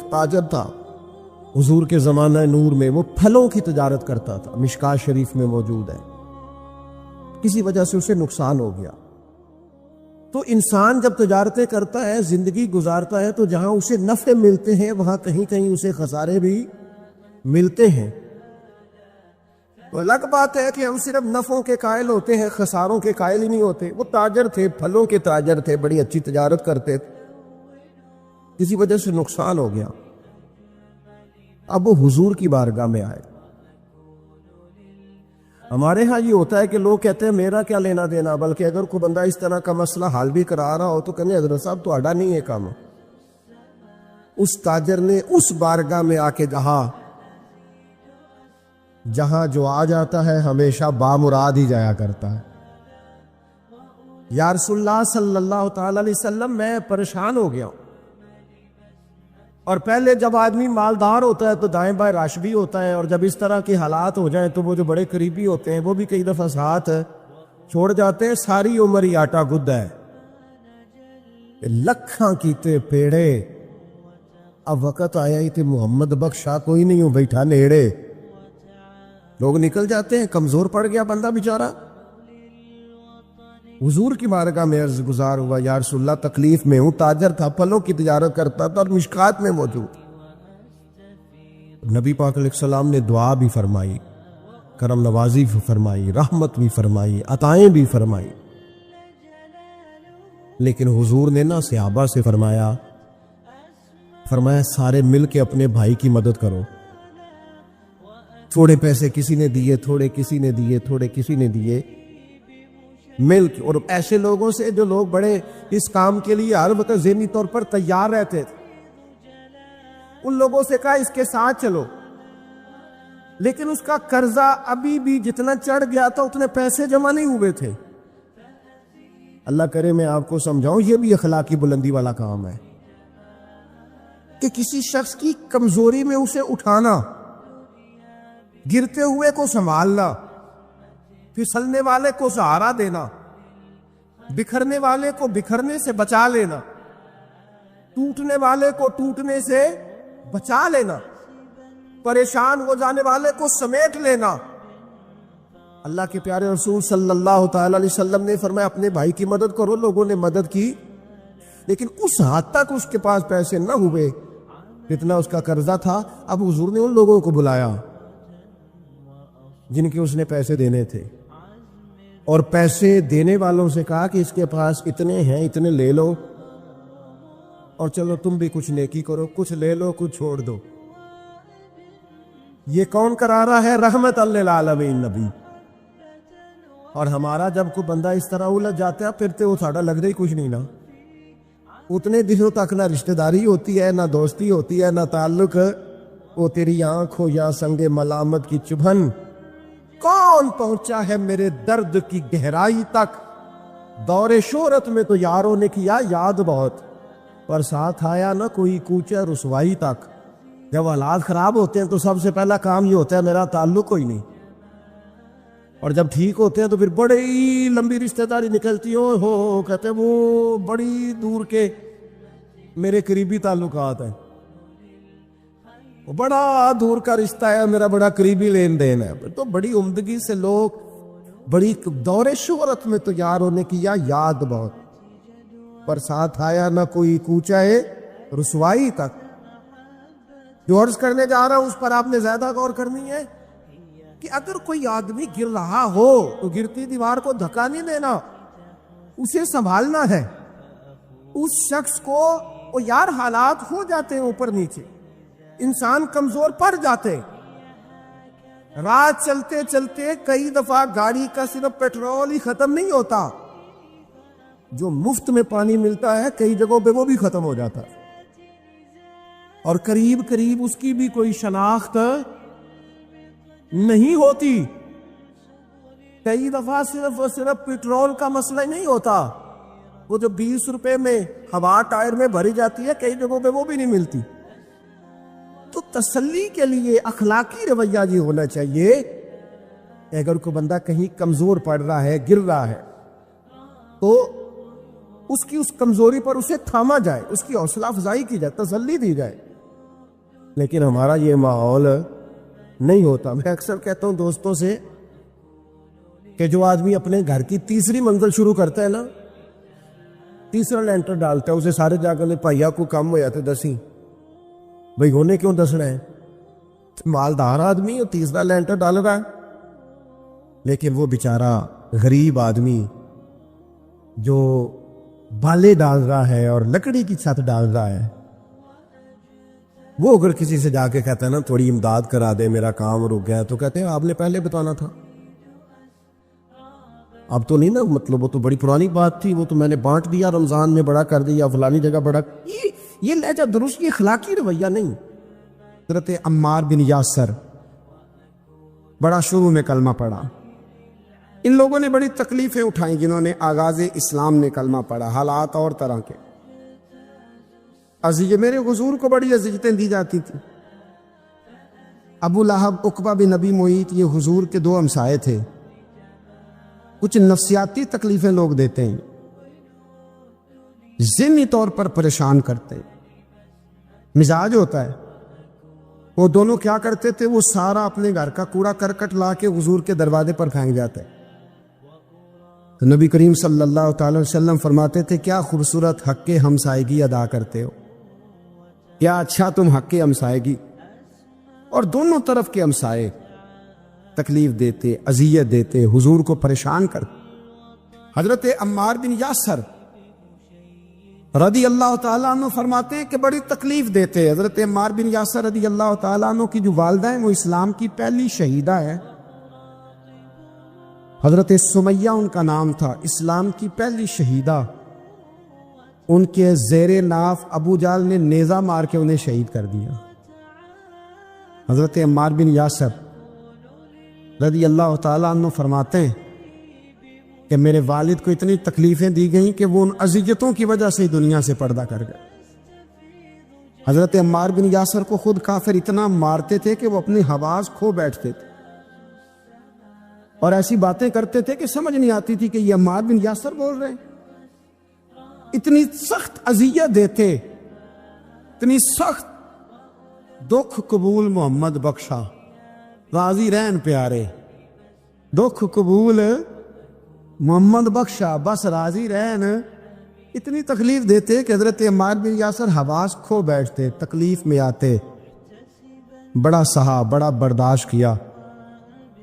ایک تاجر تھا حضور کے زمانہ نور میں، وہ پھلوں کی تجارت کرتا تھا، مشکات شریف میں موجود ہے۔ کسی وجہ سے اسے نقصان ہو گیا۔ تو انسان جب تجارتیں کرتا ہے، زندگی گزارتا ہے، تو جہاں اسے نفع ملتے ہیں وہاں کہیں کہیں اسے خسارے بھی ملتے ہیں۔ تو الگ بات ہے کہ ہم صرف نفعوں کے قائل ہوتے ہیں، خساروں کے قائل ہی نہیں ہوتے۔ وہ تاجر تھے، پھلوں کے تاجر تھے، بڑی اچھی تجارت کرتے تھے، کسی وجہ سے نقصان ہو گیا۔ اب وہ حضور کی بارگاہ میں آئے۔ ہمارے ہاں یہ ہوتا ہے کہ لوگ کہتے ہیں میرا کیا لینا دینا، بلکہ اگر کوئی بندہ اس طرح کا مسئلہ حل بھی کرا رہا ہو تو کہنے حضرت صاحب تو اڈا نہیں ہے کام۔ اس تاجر نے اس بارگاہ میں آ کے جہاں جو آ جاتا ہے ہمیشہ بامراد ہی جایا کرتا ہے۔ یا رسول اللہ صلی اللہ تعالی علیہ وسلم میں پریشان ہو گیا ہوں۔ اور پہلے جب آدمی مالدار ہوتا ہے تو دائیں بائیں رش بھی ہوتا ہے، اور جب اس طرح کے حالات ہو جائیں تو وہ جو بڑے قریبی ہوتے ہیں وہ بھی کئی دفعہ ساتھ چھوڑ جاتے ہیں۔ ساری عمر ہی آٹا گدھا ہے، لکھاں کیتے پیڑے، اب وقت آیا ہی تے محمد بخشا کوئی نہیں ہو بیٹھا نیڑے، لوگ نکل جاتے ہیں، کمزور پڑ گیا بندہ بیچارہ۔ حضور کی بارگاہ میں عرض گزار ہوا، یا رسول اللہ تکلیف میں ہوں، تاجر تھا، پھلوں کی تجارت کرتا تھا اور مشکات میں موجود۔ نبی پاک علیہ السلام نے دعا بھی فرمائی، کرم نوازی بھی فرمائی، رحمت بھی فرمائی، عطائیں بھی فرمائی، لیکن حضور نے نا صحابہ سے فرمایا سارے مل کے اپنے بھائی کی مدد کرو۔ تھوڑے پیسے کسی نے دیے، تھوڑے کسی نے دیے، تھوڑے کسی نے دیے، مل کے۔ اور ایسے لوگوں سے جو لوگ بڑے اس کام کے لیے ہر وقت ذہنی طور پر تیار رہتے تھے، ان لوگوں سے کہا اس کے ساتھ چلو، لیکن اس کا قرضہ ابھی بھی جتنا چڑھ گیا تھا اتنے پیسے جمع نہیں ہوئے تھے۔ اللہ کرے میں آپ کو سمجھاؤں، یہ بھی اخلاقی بلندی والا کام ہے کہ کسی شخص کی کمزوری میں اسے اٹھانا، گرتے ہوئے کو سنبھالنا، پھسلنے والے کو سہارا دینا، بکھرنے والے کو بکھرنے سے بچا لینا، ٹوٹنے والے کو ٹوٹنے سے بچا لینا، پریشان ہو جانے والے کو سمیٹ لینا۔ اللہ کے پیارے رسول صلی اللہ تعالی علیہ وسلم نے فرمایا اپنے بھائی کی مدد کرو۔ لوگوں نے مدد کی، لیکن اس حد تک اس کے پاس پیسے نہ ہوئے جتنا اس کا قرضہ تھا۔ اب حضور نے ان لوگوں کو بلایا جن کے اس نے پیسے دینے تھے، اور پیسے دینے والوں سے کہا کہ اس کے پاس اتنے ہیں، اتنے لے لو، اور چلو تم بھی کچھ نیکی کرو، کچھ لے لو کچھ چھوڑ دو۔ یہ کون کرا رہا ہے؟ رحمت للعالمین نبی۔ اور ہمارا جب کوئی بندہ اس طرح الجھ جاتا ہے پھر تو وہ ساڑھا لگ رہی کچھ نہیں نا، اتنے دنوں تک نہ رشتہ داری ہوتی ہے، نہ دوستی ہوتی ہے، نہ تعلق۔ وہ تیری آنکھ ہو یا سنگ ملامت کی چبھن، کون پہنچا ہے میرے درد کی گہرائی تک؟ دور شہرت میں تو یاروں نے کیا یاد بہت، پر ساتھ آیا نہ کوئی کوچہ رسوائی تک۔ جب حالات خراب ہوتے ہیں تو سب سے پہلا کام یہ ہوتا ہے میرا تعلق کوئی نہیں، اور جب ٹھیک ہوتے ہیں تو پھر بڑی لمبی رشتہ داری نکلتی ہو، کہتے ہیں وہ بڑی دور کے میرے قریبی تعلقات ہیں، وہ بڑا دور کا رشتہ ہے میرا، بڑا قریبی لین دین ہے۔ تو بڑی عمدگی سے لوگ، بڑی دور شہرت میں تو یاروں نے کیا یاد بہت، پر ساتھ آیا نہ کوئی کوچہ رسوائی تک۔ جو عرض کرنے جا رہا ہوں اس پر آپ نے زیادہ غور کرنی ہے کہ اگر کوئی آدمی گر رہا ہو تو گرتی دیوار کو دھکا نہیں دینا، اسے سنبھالنا ہے۔ اس شخص کو وہ یار حالات ہو جاتے ہیں اوپر نیچے، انسان کمزور پڑ جاتے، رات چلتے چلتے کئی دفعہ گاڑی کا صرف پیٹرول ہی ختم نہیں ہوتا، جو مفت میں پانی ملتا ہے کئی جگہوں پہ وہ بھی ختم ہو جاتا، اور قریب قریب اس کی بھی کوئی شناخت نہیں ہوتی۔ کئی دفعہ صرف پیٹرول کا مسئلہ نہیں ہوتا، وہ جو 20 روپے میں ہوا ٹائر میں بھری جاتی ہے کئی جگہوں پہ وہ بھی نہیں ملتی۔ تو تسلی کے لیے اخلاقی رویہ یہ ہونا چاہیے کہ اگر کوئی بندہ کہیں کمزور پڑ رہا ہے، گر رہا ہے، تو اس کی اس کمزوری پر اسے تھاما جائے، اس کی حوصلہ افزائی کی جائے، تسلی دی جائے۔ لیکن ہمارا یہ ماحول نہیں ہوتا. میں اکثر کہتا ہوں دوستوں سے کہ جو آدمی اپنے گھر کی تیسری منزل شروع کرتا ہے نا, تیسرا لینٹر ڈالتا ہے, اسے سارے جا کر پائیا کو کم ہو جاتے دسی بھائی ہونے کیوں دسنا ہے, مالدار آدمی اور تیسرا لینٹر ڈال رہا ہے. لیکن وہ بیچارہ غریب آدمی جو بالے ڈال رہا ہے اور لکڑی کی چھت ڈال رہا ہے, وہ اگر کسی سے جا کے کہتا ہے نا تھوڑی امداد کرا دے میرا کام رک گیا, تو کہتے ہیں آپ نے پہلے بتانا تھا. اب تو نہیں نا, مطلب وہ تو بڑی پرانی بات تھی, وہ تو میں نے بانٹ دیا, رمضان میں بڑا کر دیا, فلانی جگہ بڑا. یہ لہجہ درست, یہ اخلاقی رویہ نہیں. حضرت عمار بن یاسر بڑا شروع میں کلمہ پڑھا. ان لوگوں نے بڑی تکلیفیں اٹھائیں جنہوں نے آغاز اسلام میں کلمہ پڑھا, حالات اور طرح کے. میرے حضور کو بڑی اذیتیں دی جاتی تھی. ابو لہب, عقبہ بن نبی معیط, یہ حضور کے دو ہمسائے تھے. کچھ نفسیاتی تکلیفیں لوگ دیتے ہیں, ذہنی طور پر پریشان کرتے ہیں, مزاج ہوتا ہے. وہ دونوں کیا کرتے تھے, وہ سارا اپنے گھر کا کوڑا کرکٹ لا کے حضور کے دروازے پر پھینک جاتے. تو نبی کریم صلی اللہ تعالی وسلم فرماتے تھے کیا خوبصورت حق ہمسائیگی ادا کرتے ہو, کیا اچھا تم حق ہمسائیگی. اور دونوں طرف کے ہمسائے تکلیف دیتے, اذیت دیتے, حضور کو پریشان کرتے. حضرت عمار بن یاسر رضی اللہ تعالیٰ عنہ فرماتے ہیں کہ بڑی تکلیف دیتے. حضرت عمار بن یاسر رضی اللہ تعالیٰ عنہ کی جو والدہ ہیں وہ اسلام کی پہلی شہیدہ ہے. حضرت سمیہ ان کا نام تھا, اسلام کی پہلی شہیدہ. ان کے زیر ناف ابو جہل نے نیزہ مار کے انہیں شہید کر دیا. حضرت عمار بن یاسر رضی اللہ تعالیٰ عنہ فرماتے ہیں کہ میرے والد کو اتنی تکلیفیں دی گئیں کہ وہ ان اذیتوں کی وجہ سے دنیا سے پردہ کر گئے. حضرت عمار بن یاسر کو خود کافر اتنا مارتے تھے کہ وہ اپنی حواس کھو بیٹھتے تھے اور ایسی باتیں کرتے تھے کہ سمجھ نہیں آتی تھی کہ یہ عمار بن یاسر بول رہے ہیں. اتنی سخت اذیت دیتے, اتنی سخت. دکھ قبول محمد بخشا, راضی رہن پیارے. دکھ قبول محمد بخشا, بس راضی رہن. اتنی تکلیف دیتے کہ حضرت عمار بن یاسر حواس کھو بیٹھتے, تکلیف میں آتے. بڑا سہا, بڑا برداشت کیا.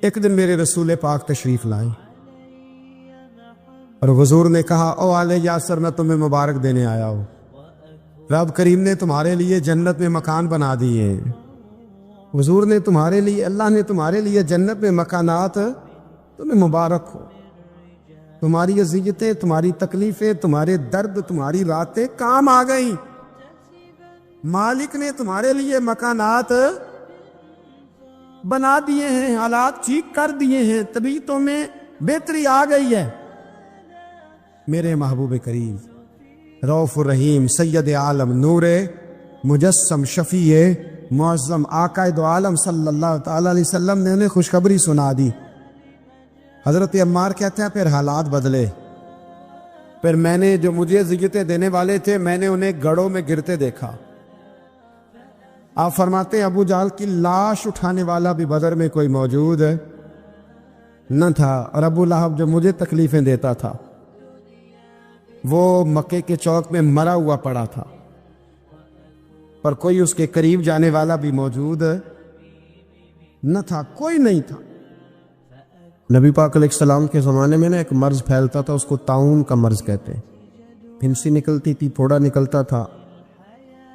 ایک دن میرے رسول پاک تشریف لائیں اور حضور نے کہا او آل یاسر میں تمہیں مبارک دینے آیا ہوں, رب کریم نے تمہارے لیے جنت میں مکان بنا دیے. حضور نے تمہارے لیے, اللہ نے تمہارے لیے جنت میں مکانات, تمہیں مبارک ہو. تمہاری اذیتیں, تمہاری تکلیفیں, تمہارے درد, تمہاری راتیں کام آ گئیں. مالک نے تمہارے لیے مکانات بنا دیے ہیں, حالات ٹھیک کر دیے ہیں, طبیعتوں میں بہتری آ گئی ہے. میرے محبوب کریم رؤوف الرحیم سید عالم نور مجسم شفیع معظم آقا دو عالم صلی اللہ تعالی علیہ وسلم نے انہیں خوشخبری سنا دی. حضرت عمار کہتے ہیں پھر حالات بدلے. پھر میں نے جو مجھے اذیتیں دینے والے تھے میں نے انہیں گڑھوں میں گرتے دیکھا. آپ فرماتے ہیں ابو جہل کی لاش اٹھانے والا بھی بدر میں کوئی موجود نہ تھا, اور ابو لہب جو مجھے تکلیفیں دیتا تھا وہ مکے کے چوک میں مرا ہوا پڑا تھا, پر کوئی اس کے قریب جانے والا بھی موجود نہ تھا, کوئی نہیں تھا. نبی پاک علیہ السلام کے زمانے میں نا ایک مرض پھیلتا تھا, اس کو طاعون کا مرض کہتے ہیں. پھنسی نکلتی تھی, پھوڑا نکلتا تھا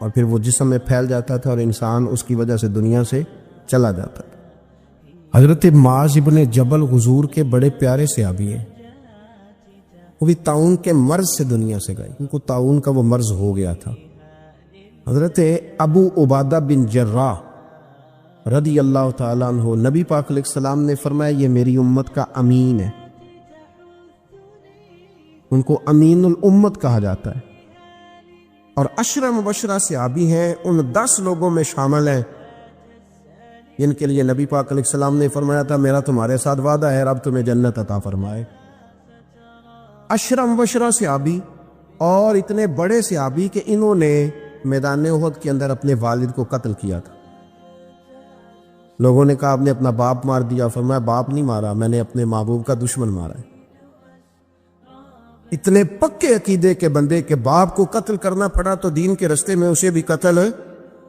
اور پھر وہ جسم میں پھیل جاتا تھا اور انسان اس کی وجہ سے دنیا سے چلا جاتا تھا. حضرت معاذ ابن جبل حضور کے بڑے پیارے صحابی ہیں, وہ بھی طاعون کے مرض سے دنیا سے گئے, ان کو طاعون کا وہ مرض ہو گیا تھا. حضرت ابو عبادہ بن جراح رضی اللہ تعالیٰ عنہ, نبی پاک علیہ السلام نے فرمایا یہ میری امت کا امین ہے. ان کو امین الامت کہا جاتا ہے, اور 10 مبشرہ صحابی ہیں, ان 10 لوگوں میں شامل ہیں جن کے لیے نبی پاک علیہ السلام نے فرمایا تھا میرا تمہارے ساتھ وعدہ ہے, رب تمہیں جنت عطا فرمائے. 10 مبشرہ صحابی اور اتنے بڑے صحابی کہ انہوں نے میدان احد کے اندر اپنے والد کو قتل کیا تھا. لوگوں نے کہا آپ نے اپنا باپ مار دیا. فرمایا باپ نہیں مارا، میں نے اپنے محبوب کا دشمن مارا ہے. اتنے پکے عقیدے کے بندے کے باپ کو قتل کرنا پڑا تو دین کے رستے میں اسے بھی قتل.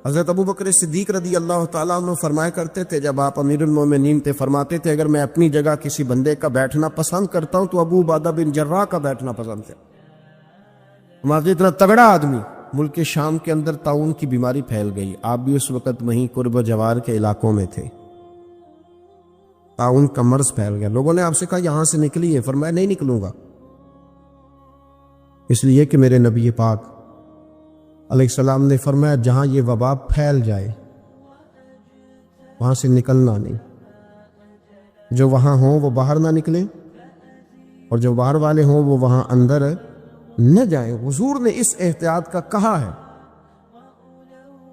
حضرت ابو بکر صدیق رضی اللہ تعالیٰ عنہ فرمایا کرتے تھے جب آپ امیر المومنین تھے، فرماتے تھے اگر میں اپنی جگہ کسی بندے کا بیٹھنا پسند کرتا ہوں تو ابو عبیدہ بن جراح کا بیٹھنا پسند ہے. ہمارا اتنا تگڑا آدمی. ملک شام کے اندر طاعون کی بیماری پھیل گئی، آپ بھی اس وقت وہیں قرب و جوار کے علاقوں میں تھے. طاعون کا مرض پھیل گیا. لوگوں نے آپ سے کہا یہاں سے نکلیے. فرمایا نہیں نکلوں گا، اس لیے کہ میرے نبی پاک علیہ السلام نے فرمایا جہاں یہ وبا پھیل جائے وہاں سے نکلنا نہیں. جو وہاں ہوں وہ باہر نہ نکلیں اور جو باہر والے ہوں وہ وہاں اندر نہ جائیں. حضور نے اس احتیاط کا کہا ہے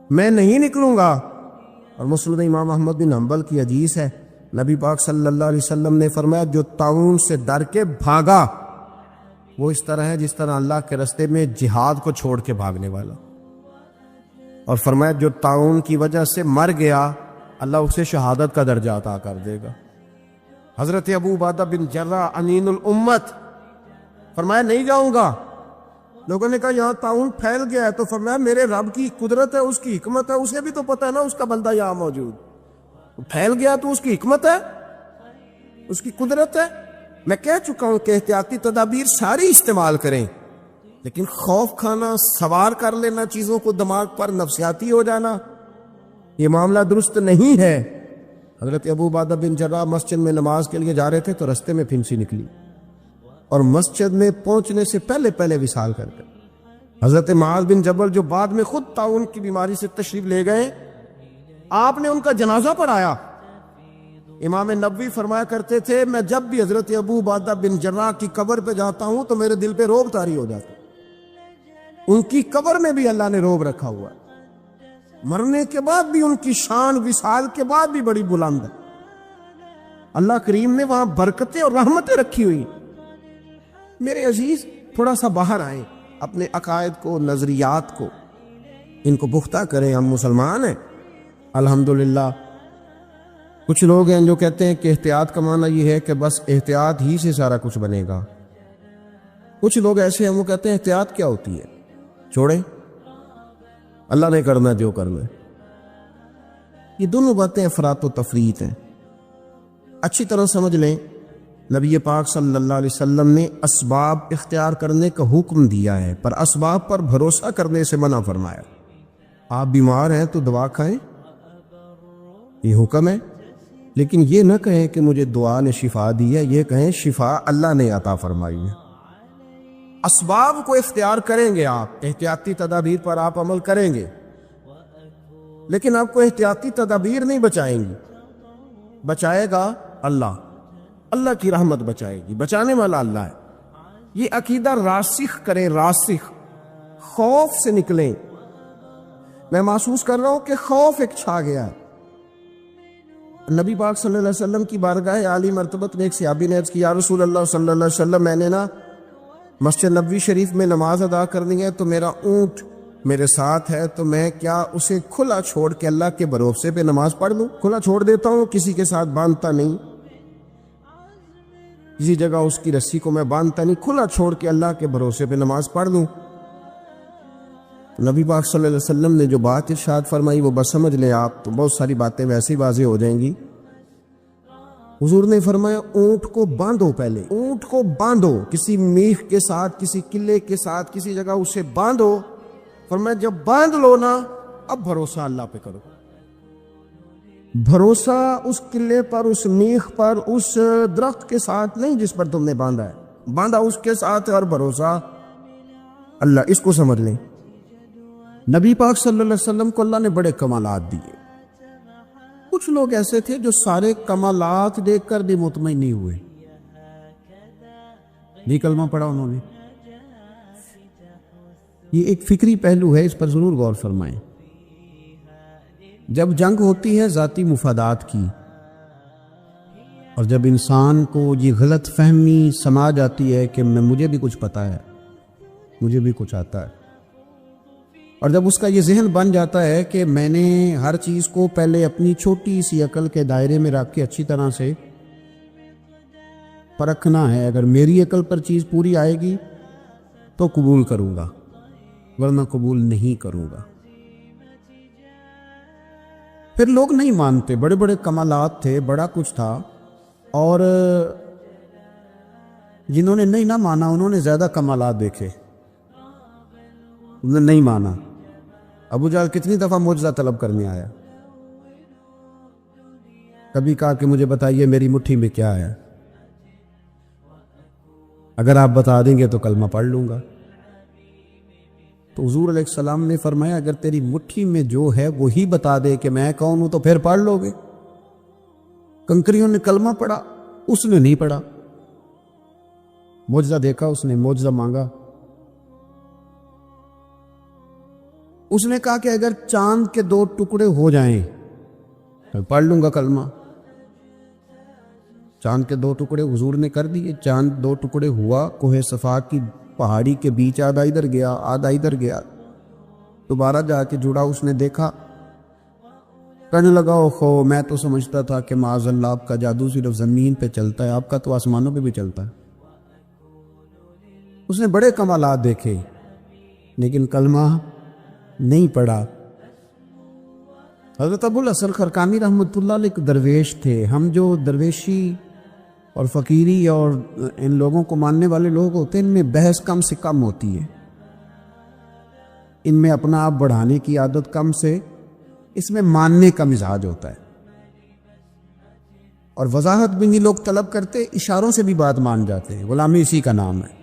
میں نہیں نکلوں گا. اور مسند امام احمد بن حنبل کی حدیث ہے، نبی پاک صلی اللہ علیہ وسلم نے فرمایا جو طاعون سے ڈر کے بھاگا وہ اس طرح ہے جس طرح اللہ کے رستے میں جہاد کو چھوڑ کے بھاگنے والا. اور فرمایا جو طاعون کی وجہ سے مر گیا اللہ اسے شہادت کا درجہ عطا کر دے گا. حضرت ابو عبیدہ بن جراح امین الامت فرمایا نہیں جاؤں گا. لوگوں نے کہا یہاں طاعون پھیل گیا ہے، تو فرمایا میرے رب کی قدرت ہے، اس کی حکمت ہے، اسے بھی تو پتہ ہے نا اس کا بندہ یہاں موجود پھیل گیا تو اس کی حکمت ہے، اس کی قدرت ہے. میں کہہ چکا ہوں کہ احتیاطی تدابیر ساری استعمال کریں، لیکن خوف کھانا، سوار کر لینا چیزوں کو دماغ پر، نفسیاتی ہو جانا، یہ معاملہ درست نہیں ہے. حضرت ابو عبیدہ بن جراح مسجد میں نماز کے لیے جا رہے تھے تو رستے میں پھنسی نکلی اور مسجد میں پہنچنے سے پہلے وصال کر گئے. حضرت معاذ بن جبل جو بعد میں خود طاعون کی بیماری سے تشریف لے گئے، آپ نے ان کا جنازہ پڑھایا. امام نبوی فرمایا کرتے تھے میں جب بھی حضرت ابو عبیدہ بن جراح کی قبر پہ جاتا ہوں تو میرے دل پہ رعب طاری ہو جاتا. ان کی قبر میں بھی اللہ نے رعب رکھا ہوا ہے، مرنے کے بعد بھی ان کی شان وصال کے بعد بھی بڑی بلند ہے. اللہ کریم نے وہاں برکتیں اور رحمتیں رکھی ہوئی. میرے عزیز تھوڑا سا باہر آئیں، اپنے عقائد کو، نظریات کو ان کو پختہ کریں. ہم مسلمان ہیں الحمدللہ. کچھ لوگ ہیں جو کہتے ہیں کہ احتیاط کا معنی یہ ہے کہ بس احتیاط ہی سے سارا کچھ بنے گا. کچھ لوگ ایسے ہیں وہ کہتے ہیں احتیاط کیا ہوتی ہے، چھوڑیں اللہ نے کرنا جو کرنا ہے. یہ دونوں باتیں افراط و تفریط ہیں. اچھی طرح سمجھ لیں نبی پاک صلی اللہ علیہ وسلم نے اسباب اختیار کرنے کا حکم دیا ہے پر اسباب پر بھروسہ کرنے سے منع فرمایا. آپ بیمار ہیں تو دوا کھائیں، یہ حکم ہے، لیکن یہ نہ کہیں کہ مجھے دعا نے شفا دی ہے، یہ کہیں شفا اللہ نے عطا فرمائی ہے. اسباب کو اختیار کریں گے، آپ احتیاطی تدابیر پر آپ عمل کریں گے، لیکن آپ کو احتیاطی تدابیر نہیں بچائیں گی. بچائے گا اللہ، اللہ کی رحمت بچائے گی، بچانے والا اللہ ہے. یہ عقیدہ راسخ کریں، راسخ. خوف سے نکلیں. میں محسوس کر رہا ہوں کہ خوف ایک چھا گیا ہے. نبی پاک صلی اللہ علیہ وسلم کی بارگاہ عالی مرتبت میں ایک صحابی نے عرض کی یا رسول اللہ صلی اللہ علیہ وسلم میں نے نا مسجد نبوی شریف میں نماز ادا کرنی ہے تو میرا اونٹ میرے ساتھ ہے، تو میں کیا اسے کھلا چھوڑ کے اللہ کے بھروسے پہ نماز پڑھ لوں؟ کھلا چھوڑ دیتا ہوں، کسی کے ساتھ باندھتا نہیں، کسی جگہ اس کی رسی کو میں باندھتا نہیں، کھلا چھوڑ کے اللہ کے بھروسے پہ نماز پڑھ لوں. نبی پاک صلی اللہ علیہ وسلم نے جو بات ارشاد فرمائی وہ بس سمجھ لیں آپ، تو بہت ساری باتیں ویسے ہی واضح ہو جائیں گی. حضور نے فرمایا اونٹ کو باندھو، پہلے اونٹ کو باندھو، کسی میخ کے ساتھ، کسی قلعے کے ساتھ، کسی جگہ اسے باندھو. فرمایا جب باندھ لو نا اب بھروسہ اللہ پہ کرو. بھروسہ اس قلعے پر، اس میخ پر، اس درخت کے ساتھ نہیں جس پر تم نے باندھا ہے، باندھا اس کے ساتھ ہے اور بھروسہ اللہ. اس کو سمجھ لیں. نبی پاک صلی اللہ علیہ وسلم کو اللہ نے بڑے کمالات دیے. کچھ لوگ ایسے تھے جو سارے کمالات دیکھ کر بھی مطمئن نہیں ہوئے. یہ کلمہ پڑھا انہوں نے. یہ ایک فکری پہلو ہے، اس پر ضرور غور فرمائیں. جب جنگ ہوتی ہے ذاتی مفادات کی، اور جب انسان کو یہ غلط فہمی سما جاتی ہے کہ مجھے بھی کچھ پتا ہے، مجھے بھی کچھ آتا ہے، اور جب اس کا یہ ذہن بن جاتا ہے کہ میں نے ہر چیز کو پہلے اپنی چھوٹی سی عقل کے دائرے میں رکھ کے اچھی طرح سے پرکھنا ہے، اگر میری عقل پر چیز پوری آئے گی تو قبول کروں گا، ورنہ قبول نہیں کروں گا۔ پھر لوگ نہیں مانتے، بڑے بڑے کمالات تھے، بڑا کچھ تھا، اور جنہوں نے نہیں نہ مانا انہوں نے زیادہ کمالات دیکھے، انہوں نے نہیں مانا۔ ابو جہل کتنی دفعہ معجزہ طلب کرنے آیا، کبھی کہا کہ مجھے بتائیے میری مٹھی میں کیا ہے، اگر آپ بتا دیں گے تو کلمہ پڑھ لوں گا۔ تو حضور علیہ السلام نے فرمایا اگر تیری مٹھی میں جو ہے وہی بتا دے کہ میں کون ہوں تو پھر پڑھ لو گے۔ کنکریوں نے کلمہ پڑھا، اس نے نہیں پڑھا، معجزہ دیکھا، اس نے معجزہ مانگا، اس نے کہا کہ اگر چاند کے 2 ٹکڑے ہو جائیں تو پڑھ لوں گا کلمہ۔ چاند کے 2 ٹکڑے حضور نے کر دیے، چاند 2 ٹکڑے ہوا، کوہ صفا کی پہاڑی کے بیچ آدھا ادھر گیا آدھا ادھر گیا، دوبارہ جا کے جڑا، اس نے دیکھا، کہنے لگا اوہو میں تو سمجھتا تھا کہ معاذ اللہ آپ کا جادو صرف زمین پہ چلتا ہے، آپ کا تو آسمانوں پہ بھی چلتا ہے۔ اس نے بڑے کمالات دیکھے لیکن کلمہ نہیں پڑھا۔ حضرت ابو الحسن خرقانی رحمۃ اللہ علیہ ایک درویش تھے۔ ہم جو درویشی اور فقیری اور ان لوگوں کو ماننے والے لوگ ہوتے ہیں، ان میں بحث کم سے کم ہوتی ہے، ان میں اپنا آپ بڑھانے کی عادت کم سے، اس میں ماننے کا مزاج ہوتا ہے، اور وضاحت بھی نہیں لوگ طلب کرتے، اشاروں سے بھی بات مان جاتے ہیں، غلامی اسی کا نام ہے،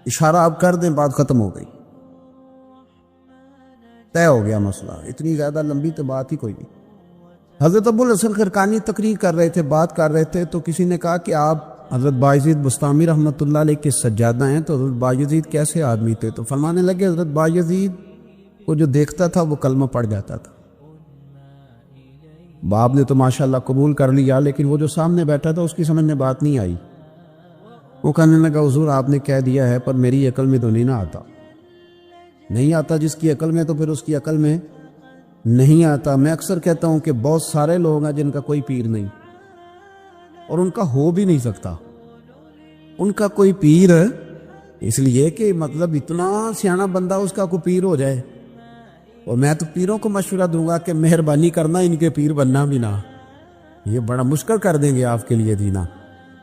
اشارہ آپ کر دیں بات ختم ہو گئی، طے ہو گیا مسئلہ، اتنی زیادہ لمبی تو بات ہی کوئی نہیں۔ حضرت ابو الحسن خرقانی تقریر کر رہے تھے، بات کر رہے تھے، تو کسی نے کہا کہ آپ حضرت بایزید بستامی رحمۃ اللہ علیہ کے سجادہ ہیں، تو حضرت بایزید کیسے آدمی تھے؟ تو فرمانے لگے حضرت بایزید کو جو دیکھتا تھا وہ کلمہ پڑھ جاتا تھا۔ باپ نے تو ماشاءاللہ قبول کر لیا، لیکن وہ جو سامنے بیٹھا تھا اس کی سمجھ میں بات نہیں آئی۔ وہ کہنے لگا حضور آپ نے کہہ دیا ہے پر میری عقل میں تو نہیں نہ آتا، نہیں آتا جس کی عقل میں تو پھر اس کی عقل میں نہیں آتا۔ میں اکثر کہتا ہوں کہ بہت سارے لوگ ہیں جن کا کوئی پیر نہیں، اور ان کا ہو بھی نہیں سکتا، ان کا کوئی پیر اس لیے کہ مطلب اتنا سیاںا بندہ اس کا کوئی پیر ہو جائے۔ اور میں تو پیروں کو مشورہ دوں گا کہ مہربانی کرنا ان کے پیر بننا بھی نہ، یہ بڑا مشکل کر دیں گے آپ کے لیے جینا۔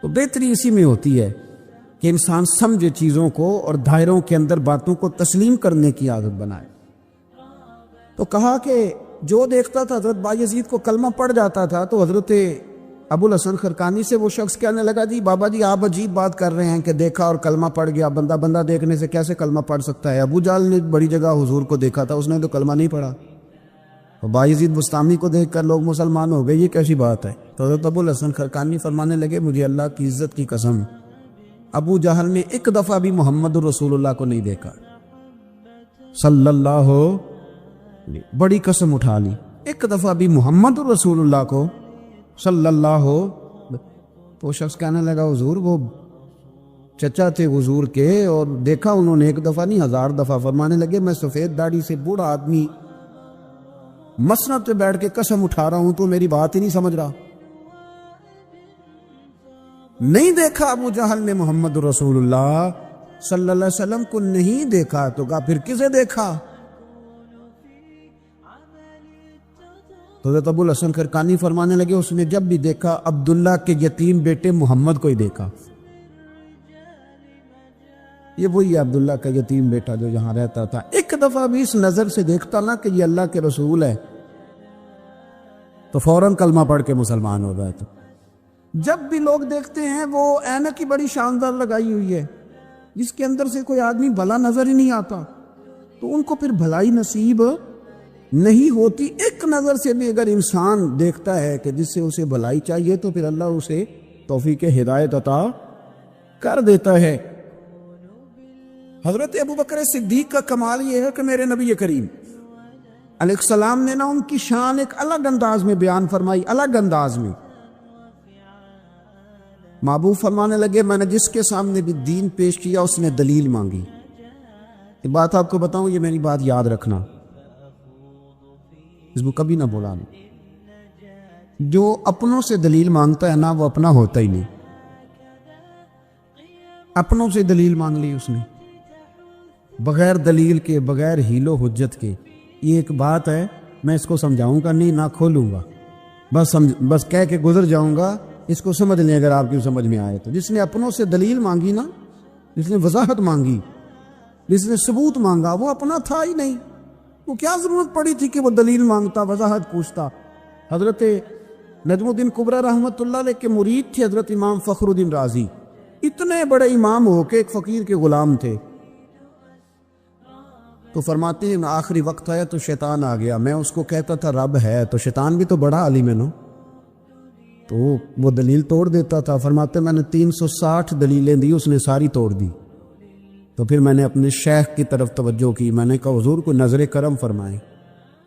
تو بہتری اسی میں ہوتی ہے کہ انسان سمجھے چیزوں کو اور دائروں کے اندر باتوں کو تسلیم کرنے کی عادت بنائے۔ تو کہا کہ جو دیکھتا تھا حضرت بایزید کو کلمہ پڑھ جاتا تھا، تو حضرت ابو الحسن خرقانی سے وہ شخص کہنے لگا جی بابا جی آپ عجیب بات کر رہے ہیں کہ دیکھا اور کلمہ پڑھ گیا، بندہ بندہ دیکھنے سے کیسے کلمہ پڑھ سکتا ہے؟ ابو جہل نے بڑی جگہ حضور کو دیکھا تھا، اس نے تو کلمہ نہیں پڑھا، اور بایزید بستامی کو دیکھ کر لوگ مسلمان ہو گئے، یہ کیسی بات ہے؟ تو حضرت ابو الحسن خرقانی فرمانے لگے مجھے اللہ کی عزت کی قسم، ابو جہل نے ایک دفعہ بھی محمد رسول اللہ کو نہیں دیکھا صلی اللہ، بڑی قسم اٹھا لی، ایک دفعہ بھی محمد رسول اللہ کو صلی اللہ ہو۔ تو شخص کہنے لگا حضور وہ چچا تھے حضور کے، اور دیکھا انہوں نے ایک دفعہ نہیں 1000 دفعہ۔ فرمانے لگے میں سفید داڑھی سے بوڑھا آدمی مسند پہ بیٹھ کے قسم اٹھا رہا ہوں تو میری بات ہی نہیں سمجھ رہا، نہیں دیکھا ابو جہل نے محمد رسول اللہ صلی اللہ علیہ وسلم کو، نہیں دیکھا، تو کہا پھر کسے دیکھا؟ تو حضرت ابو الحسن خرقانی فرمانے لگے اس نے جب بھی دیکھا عبداللہ کے یتیم بیٹے محمد کو ہی دیکھا، یہ وہی ہے عبداللہ کا یتیم بیٹا جو یہاں رہتا تھا، ایک دفعہ بھی اس نظر سے دیکھتا نا کہ یہ اللہ کے رسول ہے تو فوراً کلمہ پڑھ کے مسلمان ہو جاتا۔ جب بھی لوگ دیکھتے ہیں وہ اینک کی بڑی شاندار لگائی ہوئی ہے جس کے اندر سے کوئی آدمی بھلا نظر ہی نہیں آتا، تو ان کو پھر بھلائی نصیب نہیں ہوتی۔ ایک نظر سے بھی اگر انسان دیکھتا ہے کہ جس سے اسے بھلائی چاہیے تو پھر اللہ اسے توفیق ہدایت عطا کر دیتا ہے۔ حضرت ابو بکر صدیق کا کمال یہ ہے کہ میرے نبی کریم علیہ السلام نے نا ان کی شان ایک الگ انداز میں بیان فرمائی، الگ انداز میں۔ محبوب فرمانے لگے میں نے جس کے سامنے بھی دین پیش کیا اس نے دلیل مانگی، یہ بات آپ کو بتاؤں، یہ میری بات یاد رکھنا، اس کو کبھی نہ بولانا۔ جو اپنوں سے دلیل مانگتا ہے نا وہ اپنا ہوتا ہی نہیں۔ اپنوں سے دلیل مانگ لی اس نے بغیر دلیل کے، بغیر حیل و حجت کے۔ یہ ایک بات ہے، میں اس کو سمجھاؤں گا نہیں، نہ کھولوں گا، بس کہہ کے گزر جاؤں گا۔ اس کو سمجھ لیں اگر آپ کی سمجھ میں آئے تو۔ جس نے اپنوں سے دلیل مانگی نا، جس نے وضاحت مانگی، جس نے ثبوت مانگا، وہ اپنا تھا ہی نہیں۔ وہ کیا ضرورت پڑی تھی کہ وہ دلیل مانگتا، وضاحت پوچھتا؟ حضرت نجم الدین کبریٰ رحمۃ اللہ علیہ کے مرید تھے حضرت امام فخر الدین رازی، اتنے بڑے امام ہو کے ایک فقیر کے غلام تھے۔ تو فرماتے ہیں آخری وقت آیا تو شیطان آ گیا، میں اس کو کہتا تھا رب ہے، تو شیطان بھی تو بڑا عالم ہے نا، تو وہ دلیل توڑ دیتا تھا۔ فرماتے میں نے 360 دلیلیں دی، اس نے ساری توڑ دی۔ تو پھر میں نے اپنے شیخ کی طرف توجہ کی، میں نے کہا حضور کو نظر کرم فرمائیں۔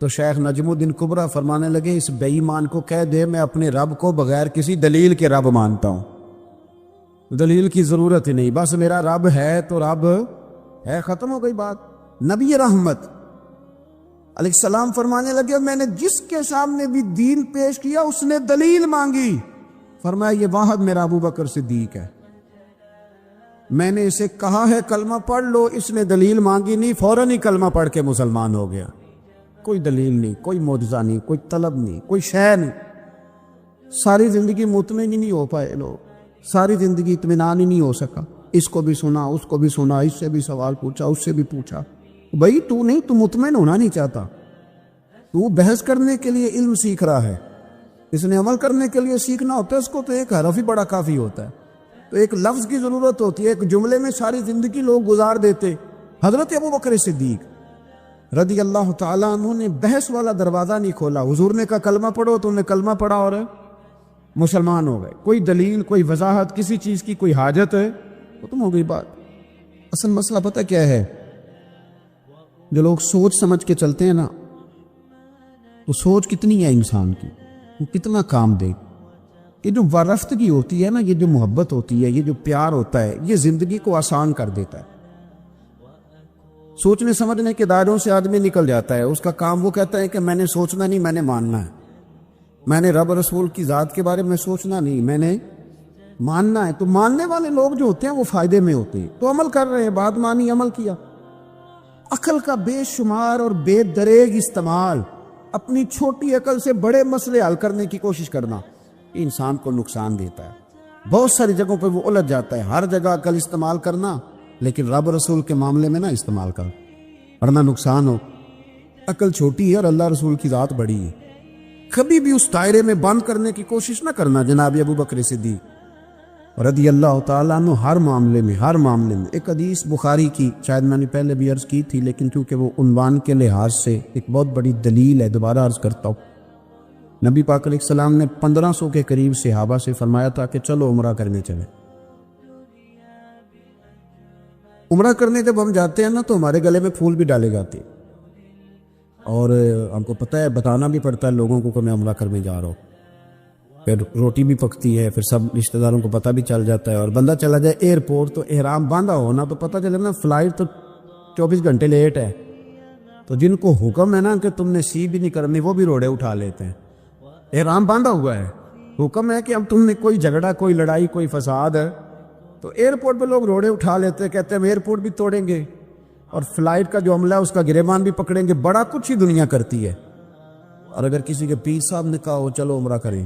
تو شیخ نجم الدین کبریٰ فرمانے لگے اس بے ایمان کو کہہ دے میں اپنے رب کو بغیر کسی دلیل کے رب مانتا ہوں، دلیل کی ضرورت ہی نہیں، بس میرا رب ہے تو رب ہے، ختم ہو گئی بات۔ نبی رحمت علیہ السلام فرمانے لگے میں نے جس کے سامنے بھی دین پیش کیا اس نے دلیل مانگی، فرمایا یہ واحد میرا ابو بکر صدیق ہے۔ میں نے اسے کہا ہے کلمہ پڑھ لو، اس نے دلیل مانگی نہیں، فوراً ہی کلمہ پڑھ کے مسلمان ہو گیا۔ کوئی دلیل نہیں، کوئی معجزہ نہیں، کوئی طلب نہیں، کوئی شے نہیں۔ ساری زندگی مطمئن ہی نہیں ہو پائے لوگ، ساری زندگی اطمینان ہی نہیں ہو سکا۔ اس کو بھی سنا، اس کو بھی سنا، اس سے بھی سوال پوچھا، اس سے بھی پوچھا۔ بھائی تو نہیں، تو مطمئن ہونا نہیں چاہتا، تو بحث کرنے کے لیے علم سیکھ رہا ہے، اس نے عمل کرنے کے لیے سیکھنا ہوتا ہے، اس کو تو ایک حرف ہی بڑا کافی ہوتا ہے، تو ایک لفظ کی ضرورت ہوتی ہے، ایک جملے میں ساری زندگی لوگ گزار دیتے۔ حضرت ابو بکر صدیق رضی اللہ تعالیٰ عنہ نے بحث والا دروازہ نہیں کھولا، حضور نے کہا کلمہ پڑھو تو انہوں نے کلمہ پڑھا اور مسلمان ہو گئے۔ کوئی دلیل، کوئی وضاحت، کسی چیز کی کوئی حاجت ہے، ختم ہو گئی بات۔ اصل مسئلہ پتہ کیا ہے؟ جو لوگ سوچ سمجھ کے چلتے ہیں نا، تو سوچ کتنی ہے انسان کی، وہ کتنا کام دے۔ یہ جو وارفتگی ہوتی ہے نا، یہ جو محبت ہوتی ہے، یہ جو پیار ہوتا ہے، یہ زندگی کو آسان کر دیتا ہے۔ سوچنے سمجھنے کے دائروں سے آدمی نکل جاتا ہے، اس کا کام وہ کہتا ہے کہ میں نے سوچنا نہیں، میں نے ماننا ہے، میں نے رب رسول کی ذات کے بارے میں سوچنا نہیں، میں نے ماننا ہے۔ تو ماننے والے لوگ جو ہوتے ہیں وہ فائدے میں ہوتے ہیں، تو عمل کر رہے ہیں، بات مانی، عمل کیا۔ عقل کا بے شمار اور بے دریغ استعمال، اپنی چھوٹی عقل سے بڑے مسئلے حل کرنے کی کوشش کرنا، یہ انسان کو نقصان دیتا ہے۔ بہت ساری جگہوں پہ وہ الجھ جاتا ہے۔ ہر جگہ عقل استعمال کرنا، لیکن رب رسول کے معاملے میں نہ استعمال کر، ورنہ نقصان ہو۔ عقل چھوٹی ہے اور اللہ رسول کی ذات بڑی ہے، کبھی بھی اس دائرے میں بند کرنے کی کوشش نہ کرنا۔ جناب ابو بکر صدیق رضی اللہ تعالیٰ عنہ ہر معاملے میں ایک حدیث بخاری کی، شاید میں نے پہلے بھی عرض کی تھی، لیکن چونکہ وہ عنوان کے لحاظ سے ایک بہت بڑی دلیل ہے، دوبارہ عرض کرتا ہوں۔ نبی پاک علیہ السلام نے 1500 کے قریب صحابہ سے فرمایا تھا کہ چلو عمرہ کرنے چلے۔ عمرہ کرنے جب ہم جاتے ہیں نا تو ہمارے گلے میں پھول بھی ڈالے جاتے ہیں، اور ہم کو پتہ ہے، بتانا بھی پڑتا ہے لوگوں کو کہ میں عمرہ کرنے جا رہا ہوں۔ پھر روٹی بھی پکتی ہے، پھر سب رشتہ داروں کو پتہ بھی چل جاتا ہے، اور بندہ چلا جائے ایئرپورٹ تو احرام باندھا ہونا تو پتہ چلے نا فلائٹ تو 24 گھنٹے لیٹ ہے، تو جن کو حکم ہے نا کہ تم نے سی بھی نہیں کرنی وہ بھی روڑے اٹھا لیتے ہیں۔ احرام باندھا ہوا ہے، حکم ہے کہ اب تم نے کوئی جھگڑا، کوئی لڑائی، کوئی فساد ہے تو ایئرپورٹ پہ لوگ روڑے اٹھا لیتے ہیں، کہتے ہیں ہم ایئرپورٹ بھی توڑیں گے اور فلائٹ کا جو عملہ ہے اس کا گریبان بھی پکڑیں گے، بڑا کچھ ہی دنیا کرتی ہے۔ اور اگر کسی کے پیر صاحب نے کہا ہو چلو عمرہ کریں،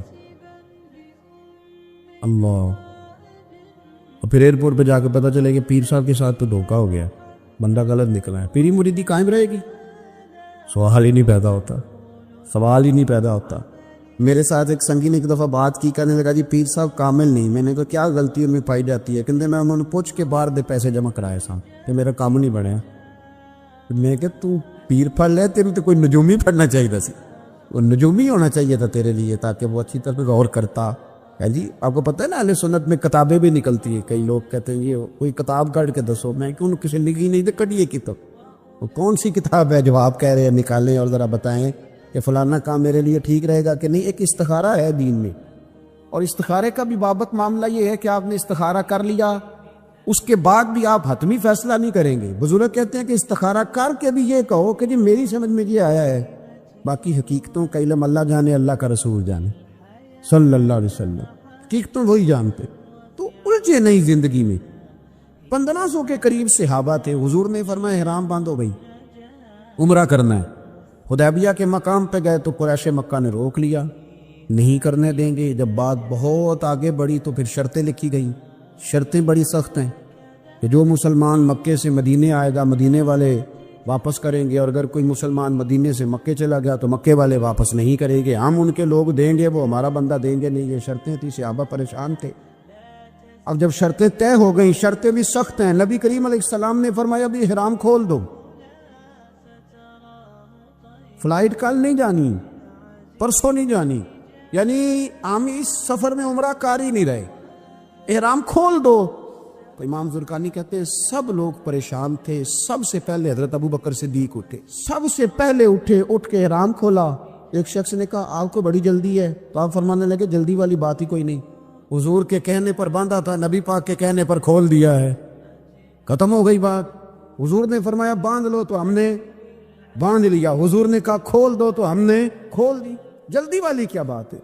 اللہ، اور پھر ایئرپورٹ پہ جا کے پتہ چلے کہ پیر صاحب کے ساتھ تو دھوکہ ہو گیا، بندہ غلط نکلا ہے، پیری مریدی قائم رہے گی؟ سوال ہی نہیں پیدا ہوتا۔ میرے ساتھ ایک سنگی نے ایک دفعہ بات کی، کہنے لگا جی پیر صاحب کامل نہیں۔ میں نے کہا کیا غلطی میں پائی جاتی ہے؟ کہتے میں انہوں نے پوچھ کے باہر دے پیسے جمع کرائے سام کہ میرا کام نہیں بڑھیا۔ میں کہ تو پیر پڑھ لے، تیرے تو کوئی نجومی پڑھنا چاہیے تھا، وہ نجومی ہونا چاہیے تھا تیرے لیے، تاکہ وہ اچھی طرح غور کرتا ہے۔ جی آپ کو پتہ ہے نا اہل سنت میں کتابیں بھی نکلتی ہیں، کئی لوگ کہتے ہیں یہ کوئی کتاب کاٹ کے دسو، میں کیوں کسی لکھی نہیں تو کٹیے کتاب، وہ کون سی کتاب ہے جو آپ کہہ رہے ہیں نکالیں اور ذرا بتائیں کہ فلانا کام میرے لیے ٹھیک رہے گا کہ نہیں۔ ایک استخارہ ہے دین میں، اور استخارے کا بھی بابت معاملہ یہ ہے کہ آپ نے استخارہ کر لیا اس کے بعد بھی آپ حتمی فیصلہ نہیں کریں گے. بزرگ کہتے ہیں کہ استخارہ کر کے بھی یہ کہو کہ جی میری سمجھ میں یہ آیا ہے، باقی حقیقتوں کا علم اللہ جانے، اللہ کا رسول جانے صلی اللہ علیہ وسلم، حقیقتوں وہی جانتے. تو الجھے نہیں زندگی میں. 1500 کے قریب صحابہ تھے. حضور نے فرمایا احرام باندھو بھائی، عمرہ کرنا ہے. حدیبیہ کے مقام پہ گئے تو قریش مکہ نے روک لیا، نہیں کرنے دیں گے. جب بات بہت آگے بڑھی تو پھر شرطیں لکھی گئیں. شرطیں بڑی سخت ہیں کہ جو مسلمان مکے سے مدینے آئے گا مدینے والے واپس کریں گے، اور اگر کوئی مسلمان مدینے سے مکے چلا گیا تو مکے والے واپس نہیں کریں گے. ہم ان کے لوگ دیں گے، وہ ہمارا بندہ دیں گے نہیں. یہ شرطیں تھیں. صحابہ پریشان تھے. اب جب شرطیں طے ہو گئیں، شرطیں بھی سخت ہیں، نبی کریم علیہ السلام نے فرمایا بھی احرام کھول دو. فلائٹ کل نہیں جانی، پرسوں نہیں جانی، یعنی عامی سفر میں عمرہ کار ہی نہیں رہے، احرام کھول دو. تو امام زرقانی کہتے ہیں سب لوگ پریشان تھے. سب سے پہلے حضرت ابو بکر صدیق اٹھے، سب سے پہلے اٹھے، اٹھ کے احرام کھولا. ایک شخص نے کہا آپ کو بڑی جلدی ہے، تو آپ فرمانے لگے جلدی والی بات ہی کوئی نہیں، حضور کے کہنے پر باندھا تھا، نبی پاک کے کہنے پر کھول دیا ہے، ختم ہو گئی بات. حضور نے فرمایا باندھ لو تو ہم نے باندھ لیا، حضور نے کہا کھول دو تو ہم نے کھول دی. جلدی والی کیا بات ہے.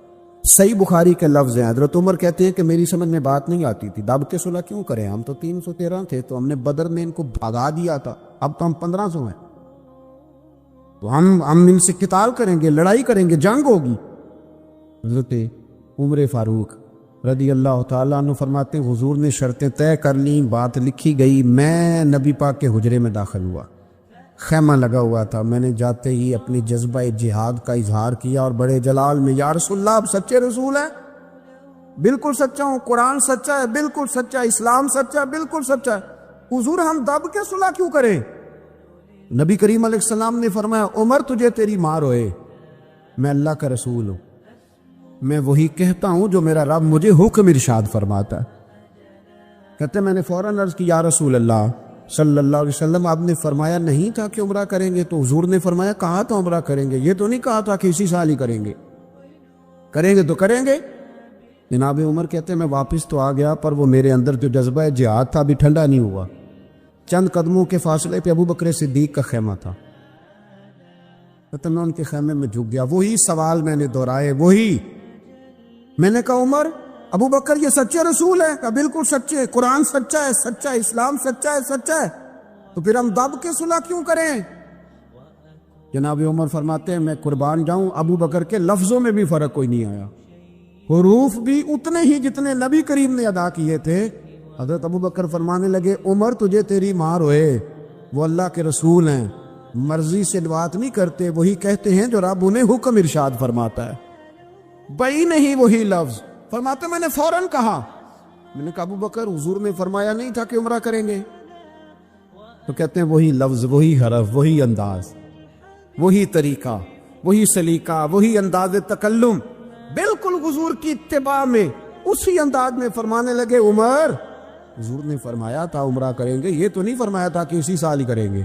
صحیح بخاری کے لفظ ہیں. حضرت عمر کہتے ہیں کہ میری سمجھ میں بات نہیں آتی تھی، دب کے صلح کیوں کریں، ہم تو 313 تھے، تو ہم نے بدر میں ان کو بھگا دیا تھا، اب تو ہم 1500 ہیں، تو ہم ان سے قتال کریں گے، لڑائی کریں گے، جنگ ہوگی. حضرت عمر فاروق رضی اللہ تعالیٰ عنہ فرماتے ہیں حضور نے شرطیں طے کر لیں، بات لکھی گئی. میں نبی پاک کے حجرے میں داخل ہوا، خیمہ لگا ہوا تھا. میں نے جاتے ہی اپنی جذبہ جہاد کا اظہار کیا اور بڑے جلال میں یا رسول اللہ آپ سچے رسول ہیں؟ بالکل سچا ہوں. قرآن سچا ہے؟ بالکل سچا ہے. اسلام سچا ہے؟ بالکل سچا ہے. حضور ہم دب کے صلح کیوں کریں؟ نبی کریم علیہ السلام نے فرمایا عمر تجھے تیری ماں روئے، میں اللہ کا رسول ہوں، میں وہی کہتا ہوں جو میرا رب مجھے حکم ارشاد فرماتا ہے. کہتے میں نے فوراً عرض کی یا رسول اللہ صلی اللہ علیہ وسلم آپ نے فرمایا نہیں تھا کہ عمرہ کریں گے؟ تو حضور نے فرمایا کہا تو عمرہ کریں گے، یہ تو نہیں کہا تھا کہ اسی سال ہی کریں گے. کریں گے تو کریں گے. جناب عمر کہتے ہیں میں واپس تو آ گیا، پر وہ میرے اندر جو جذبہ جہاد تھا ابھی ٹھنڈا نہیں ہوا. چند قدموں کے فاصلے پہ ابو بکر صدیق کا خیمہ تھا. کہتے میں ان کے خیمے میں جھک گیا. وہی سوال میں نے دہرائے، وہی میں نے کہا عمر ابو بکر یہ سچے رسول ہیں؟ کہا بالکل سچے، قرآن سچا ہے، سچا ہے، اسلام سچا ہے، سچا ہے، تو پھر ہم دب کے صلح کیوں کریں؟ جناب عمر فرماتے ہیں میں قربان جاؤں ابو بکر کے لفظوں میں بھی فرق کوئی نہیں آیا، حروف بھی اتنے ہی جتنے نبی کریم نے ادا کیے تھے. حضرت ابو بکر فرمانے لگے عمر تجھے تیری ماں روئے، وہ اللہ کے رسول ہیں، مرضی سے بات نہیں کرتے، وہی کہتے ہیں جو رب انہیں حکم ارشاد فرماتا ہے. بھائی نہیں وہی لفظ. فرماتے میں نے فوراً کہا، میں نے کہا ابو بکر حضور نے فرمایا نہیں تھا کہ عمرہ کریں گے؟ تو کہتے ہیں وہی لفظ، وہی حرف، وہی انداز، وہی طریقہ، وہی سلیقہ، وہی انداز تکلم، بالکل حضور کی اتباع میں اسی انداز میں فرمانے لگے عمر حضور نے فرمایا تھا عمرہ کریں گے، یہ تو نہیں فرمایا تھا کہ اسی سال ہی کریں گے.